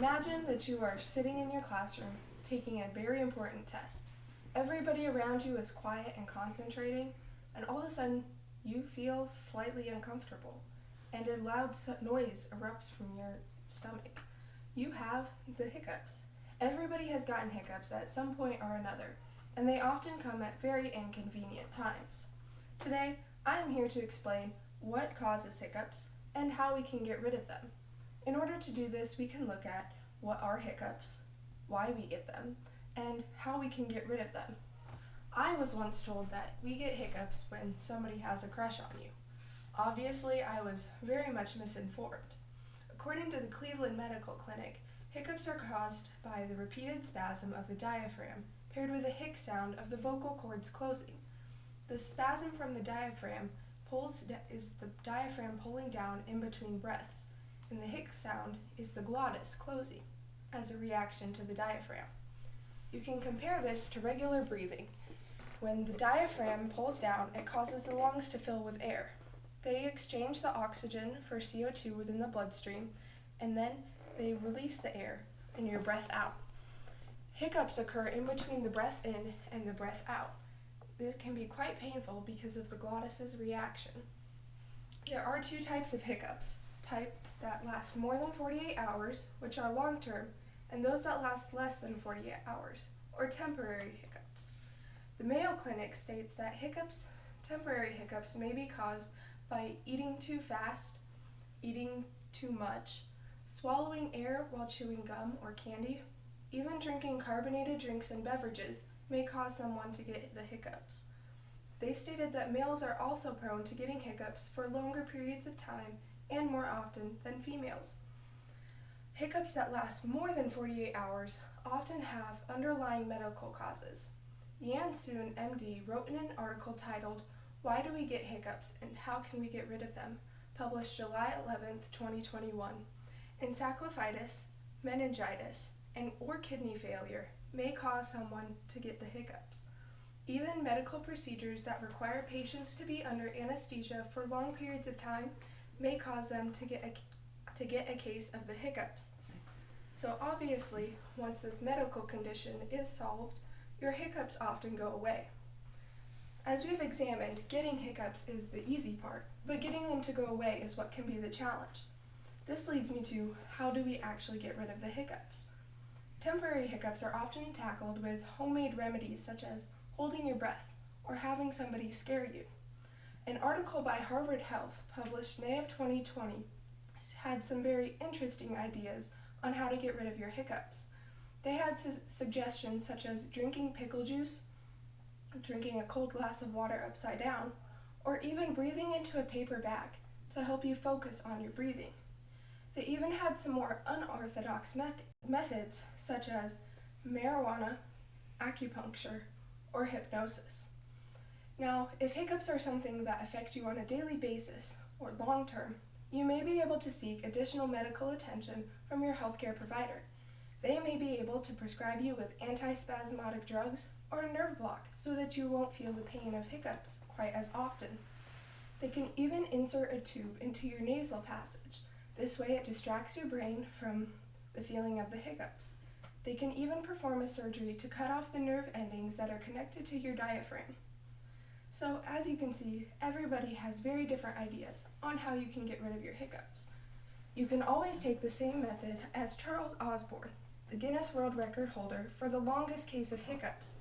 Imagine that you are sitting in your classroom taking a very important test. Everybody around you is quiet and concentrating, and all of a sudden you feel slightly uncomfortable, and a loud noise erupts from your stomach. You have the hiccups. Everybody has gotten hiccups at some point or another, and they often come at very inconvenient times. Today, I am here to explain what causes hiccups and how we can get rid of them. In order to do this, we can look at what are hiccups, why we get them, and how we can get rid of them. I was once told that we get hiccups when somebody has a crush on you. Obviously, I was very much misinformed. According to the Cleveland Medical Clinic, hiccups are caused by the repeated spasm of the diaphragm paired with a hic sound of the vocal cords closing. The spasm from the diaphragm is the diaphragm pulling down in between breaths, and the hic sound is the glottis closing as a reaction to the diaphragm. You can compare this to regular breathing. When the diaphragm pulls down, it causes the lungs to fill with air. They exchange the oxygen for CO2 within the bloodstream, and then they release the air and your breath out. Hiccups occur in between the breath in and the breath out. It can be quite painful because of the glottis's reaction. There are two types of hiccups, types that last more than 48 hours, which are long-term, and those that last less than 48 hours, or temporary hiccups. The Mayo Clinic states that temporary hiccups may be caused by eating too fast, eating too much, swallowing air while chewing gum or candy, even drinking carbonated drinks and beverages may cause someone to get the hiccups. They stated that males are also prone to getting hiccups for longer periods of time and more often than females. Hiccups that last more than 48 hours often have underlying medical causes. Yan Soon, MD, wrote in an article titled, "Why Do We Get Hiccups and How Can We Get Rid of Them?" published July 11, 2021. Encephalitis, meningitis, or kidney failure may cause someone to get the hiccups. Even medical procedures that require patients to be under anesthesia for long periods of time may cause them to get a case of the hiccups. So obviously, once this medical condition is solved, your hiccups often go away. As we've examined, getting hiccups is the easy part, but getting them to go away is what can be the challenge. This leads me to, how do we actually get rid of the hiccups? Temporary hiccups are often tackled with homemade remedies such as holding your breath or having somebody scare you. An article by Harvard Health published May of 2020 had some very interesting ideas on how to get rid of your hiccups. They had suggestions such as drinking pickle juice, drinking a cold glass of water upside down, or even breathing into a paper bag to help you focus on your breathing. They even had some more unorthodox methods such as marijuana, acupuncture, or hypnosis. Now, if hiccups are something that affect you on a daily basis or long term, you may be able to seek additional medical attention from your healthcare provider. They may be able to prescribe you with antispasmodic drugs or a nerve block so that you won't feel the pain of hiccups quite as often. They can even insert a tube into your nasal passage. This way it distracts your brain from the feeling of the hiccups. They can even perform a surgery to cut off the nerve endings that are connected to your diaphragm. So as you can see, everybody has very different ideas on how you can get rid of your hiccups. You can always take the same method as Charles Osborne, the Guinness World Record holder for the longest case of hiccups.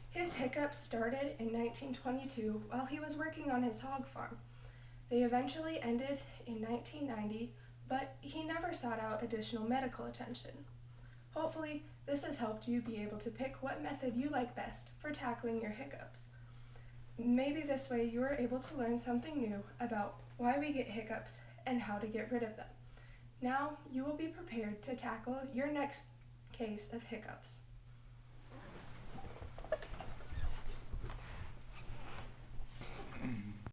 His hiccups started in 1922 while he was working on his hog farm. They eventually ended in 1990, but he never sought out additional medical attention. Hopefully, this has helped you be able to pick what method you like best for tackling your hiccups. Maybe this way you are able to learn something new about why we get hiccups and how to get rid of them. Now you will be prepared to tackle your next case of hiccups.